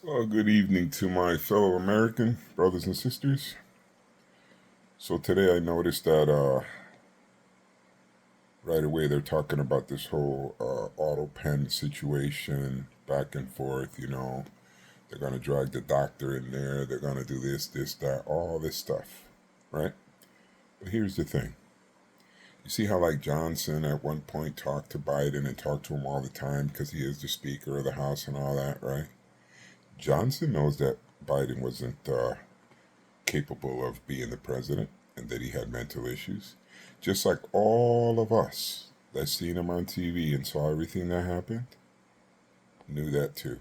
Well, good evening to my fellow American brothers and sisters. So today I noticed that right away they're talking about this whole auto pen situation back and forth. They're going to drag the doctor in there. They're going to do this, that, all this stuff, right? But here's the thing. You see how like Johnson at one point talked to Biden and talked to him all the time because he is the Speaker of the House and all that, right? Johnson knows that Biden wasn't capable of being the president and that he had mental issues. Just like all of us that seen him on TV and saw everything that happened, knew that too.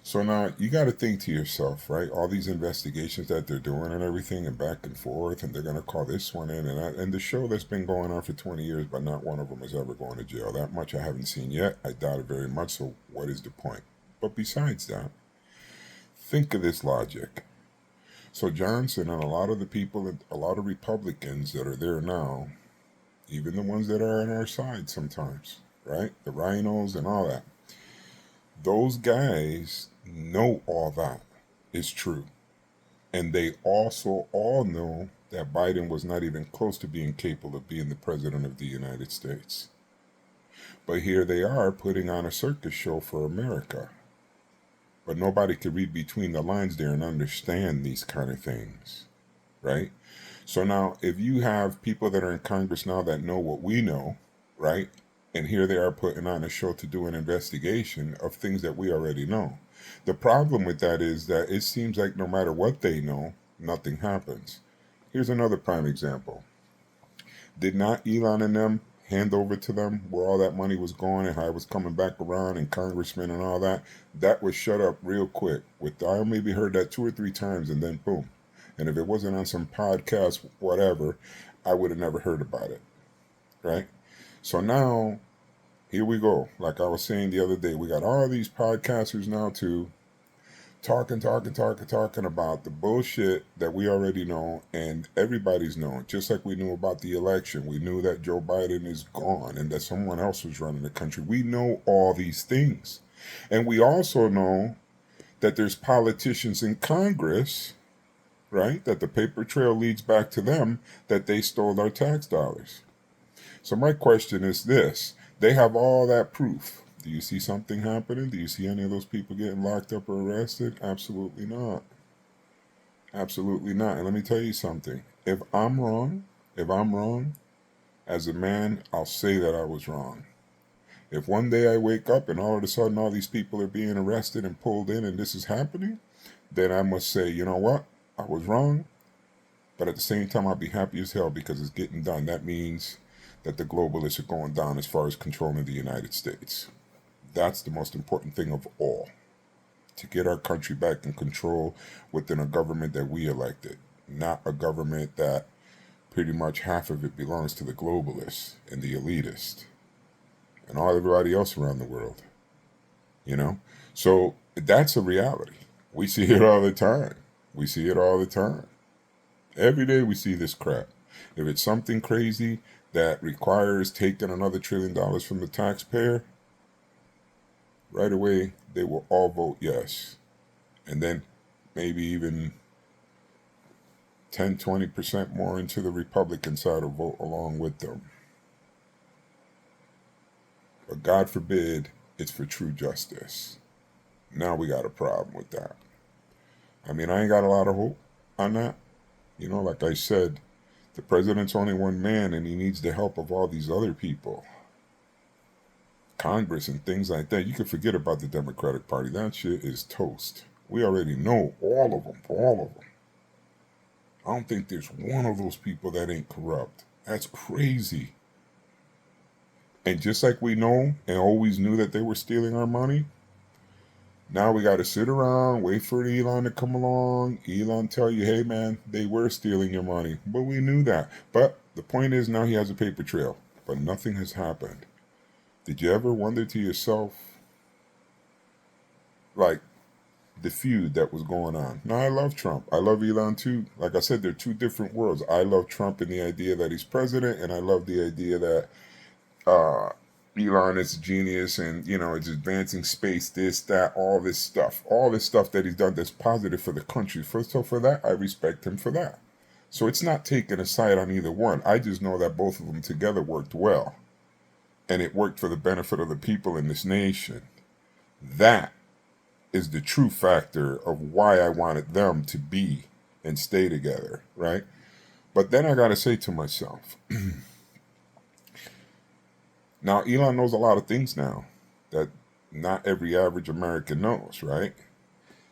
So now you got to think to yourself, right? All these investigations that they're doing and everything, and back and forth, and they're going to call this one in and that. And the show that's been going on for 20 years, but not one of them is ever going to jail. That much I haven't seen yet. I doubt it very much. So what is the point? But besides that, think of this logic. So Johnson and a lot of the people, a lot of Republicans that are there now, even the ones that are on our side sometimes, right? The rhinos and all that. Those guys know all that is true. And they also all know that Biden was not even close to being capable of being the president of the United States. But here they are putting on a circus show for America. But nobody could read between the lines there and understand these kind of things, right? So now, if you have people that are in Congress now that know what we know, right? And here they are putting on a show to do an investigation of things that we already know. The problem with that is that it seems like no matter what they know, nothing happens. Here's another prime example. Did not Elon and them hand over to them where all that money was going and how it was coming back around and congressmen and all that? That was shut up real quick. I maybe heard that 2 or 3 times and then boom. And if it wasn't on some podcast, whatever, I would have never heard about it. Right? So now, here we go. Like I was saying the other day, we got all these podcasters now too, talking about the bullshit that we already know and everybody's known. Just like we knew about the election. We knew that Joe Biden is gone and that someone else was running the country. We know all these things. And we also know that there's politicians in Congress, right? That the paper trail leads back to them, that they stole our tax dollars. So my question is this. They have all that proof. Do you see something happening? Do you see any of those people getting locked up or arrested? Absolutely not. Absolutely not. And let me tell you something. If I'm wrong, as a man, I'll say that I was wrong. If one day I wake up and all of a sudden all these people are being arrested and pulled in and this is happening, then I must say, you know what? I was wrong. But at the same time, I'll be happy as hell because it's getting done. That means that the globalists are going down as far as controlling the United States. That's the most important thing of all. To get our country back in control within a government that we elected, not a government that pretty much half of it belongs to the globalists and the elitists and all everybody else around the world. You know? So that's a reality. We see it all the time. We see it all the time. Every day we see this crap. If it's something crazy that requires taking another $1 trillion from the taxpayer, right away they will all vote yes. And then maybe even 10, 20% more into the Republican side will vote along with them. But God forbid it's for true justice. Now we got a problem with that. I mean, I ain't got a lot of hope on that. Like I said, the president's only one man and he needs the help of all these other people. Congress and things like that. You can forget about the Democratic Party. That shit is toast. We already know all of them. All of them. I don't think there's one of those people that ain't corrupt. That's crazy. And just like we know and always knew that they were stealing our money, now we got to sit around, wait for Elon to come along. Elon tell you, hey man, they were stealing your money. But we knew that. But the point is now he has a paper trail. But nothing has happened. Did you ever wonder to yourself, like, the feud that was going on? Now, I love Trump. I love Elon too. Like I said, they're two different worlds. I love Trump and the idea that he's president, and I love the idea that Elon is a genius, and it's advancing space, this, that, all this stuff that he's done that's positive for the country. So for that, I respect him for that. So it's not taking a side on either one. I just know that both of them together worked well, and it worked for the benefit of the people in this nation. That is the true factor of why I wanted them to be and stay together, right? But then I got to say to myself, now Elon knows a lot of things now that not every average American knows, right?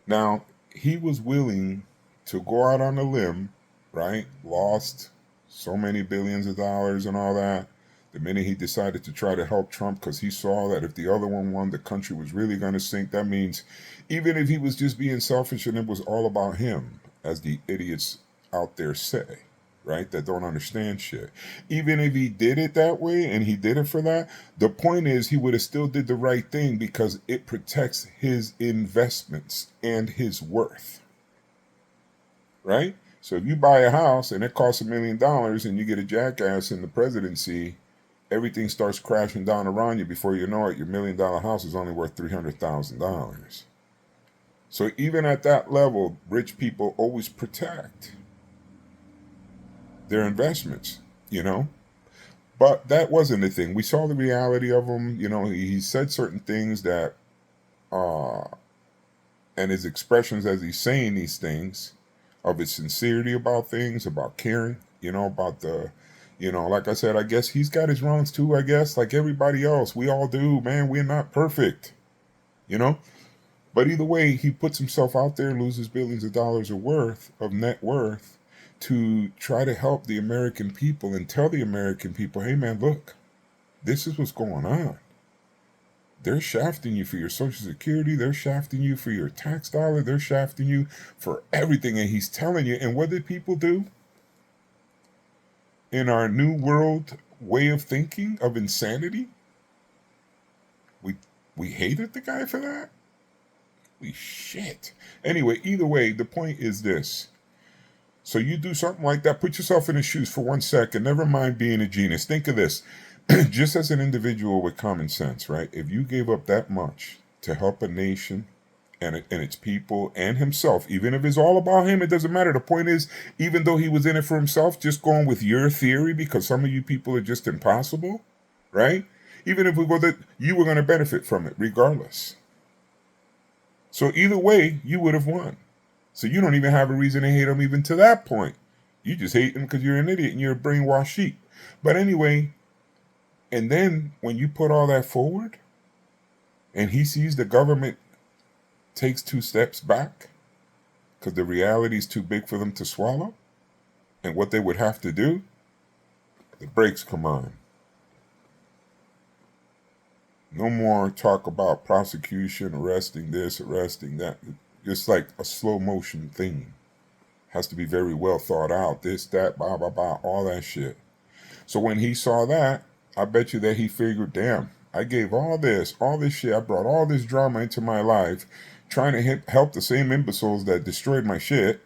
Now, he was willing to go out on a limb, right? Lost so many billions of dollars and all that. The minute he decided to try to help Trump, because he saw that if the other one won, the country was really going to sink. That means even if he was just being selfish and it was all about him, as the idiots out there say, right, that don't understand shit. Even if he did it that way and he did it for that, the point is he would have still did the right thing because it protects his investments and his worth, right? So if you buy a house and it costs $1 million and you get a jackass in the presidency, everything starts crashing down around you. Before you know it, your $1 million house is only worth $300,000. So even at that level, rich people always protect their investments, But that wasn't the thing. We saw the reality of him. He said certain things that, and his expressions as he's saying these things, of his sincerity about things, about caring, about like I said, I guess he's got his wrongs too, I guess, like everybody else. We all do, man. We're not perfect, But either way, he puts himself out there, loses billions of dollars of net worth, to try to help the American people and tell the American people, hey man, look, this is what's going on. They're shafting you for your Social Security. They're shafting you for your tax dollar. They're shafting you for everything. And he's telling you. And what did people do? In our new world way of thinking of insanity, we hated the guy for that. Holy shit. Anyway, either way, the point is this. So you do something like that, put yourself in his shoes for 1 second. Never mind being a genius. Think of this. Just as an individual with common sense, right? If you gave up that much to help a nation and its people and himself, even if it's all about him, it doesn't matter. The point is, even though he was in it for himself, just going with your theory, because some of you people are just impossible, right? Even if we go that, you were going to benefit from it regardless. So either way, you would have won. So you don't even have a reason to hate him even to that point. You just hate him because you're an idiot and you're a brainwashed sheep. But anyway, and then when you put all that forward and he sees the government takes 2 steps back because the reality is too big for them to swallow, and what they would have to do, the brakes come on. No more talk about prosecution, arresting this, arresting that. Just like a slow motion thing. Has to be very well thought out. This, that, blah, blah, blah, all that shit. So when he saw that, I bet you that he figured, damn, I gave all this shit. I brought all this drama into my life, trying to help the same imbeciles that destroyed my shit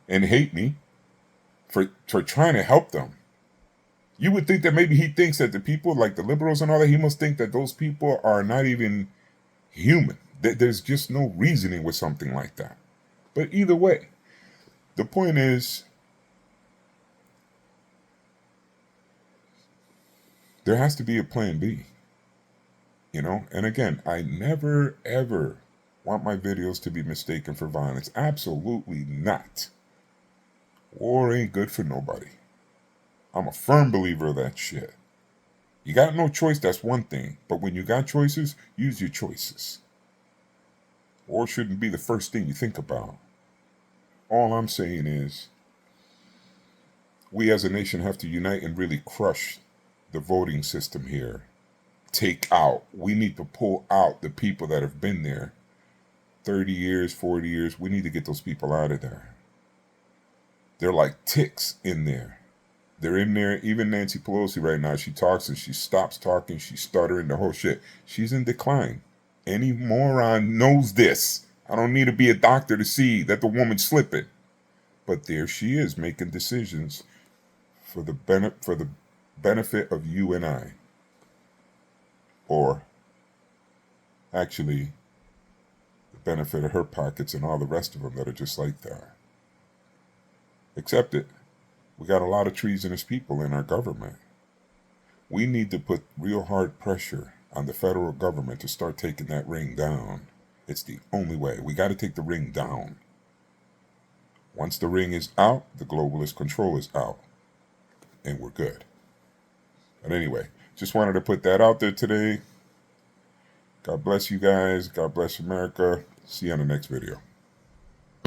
and hate me for trying to help them. You would think that maybe he thinks that the people, like the liberals and all that, he must think that those people are not even human. There's just no reasoning with something like that. But either way, the point is, there has to be a plan B. And again, I never, ever want my videos to be mistaken for violence. Absolutely not. War ain't good for nobody. I'm a firm believer of that shit. You got no choice, that's one thing. But when you got choices, use your choices. War shouldn't be the first thing you think about. All I'm saying is, we as a nation have to unite and really crush the voting system here. We need to pull out the people that have been there 30 years, 40 years. We need to get those people out of there. They're like ticks in there. They're in there. Even Nancy Pelosi right now, she talks and she stops talking. She's stuttering, the whole shit. She's in decline. Any moron knows this. I don't need to be a doctor to see that the woman's slipping. But there she is making decisions for the benefit of you and I. or actually the benefit of her pockets and all the rest of them that are just like that. Accept it. We got a lot of treasonous people in our government. We need to put real hard pressure on the federal government to start taking that ring down. It's the only way. We got to take the ring down. Once the ring is out, the globalist control is out, and we're good. But anyway, just wanted to put that out there today. God bless you guys. God bless America. See you on the next video.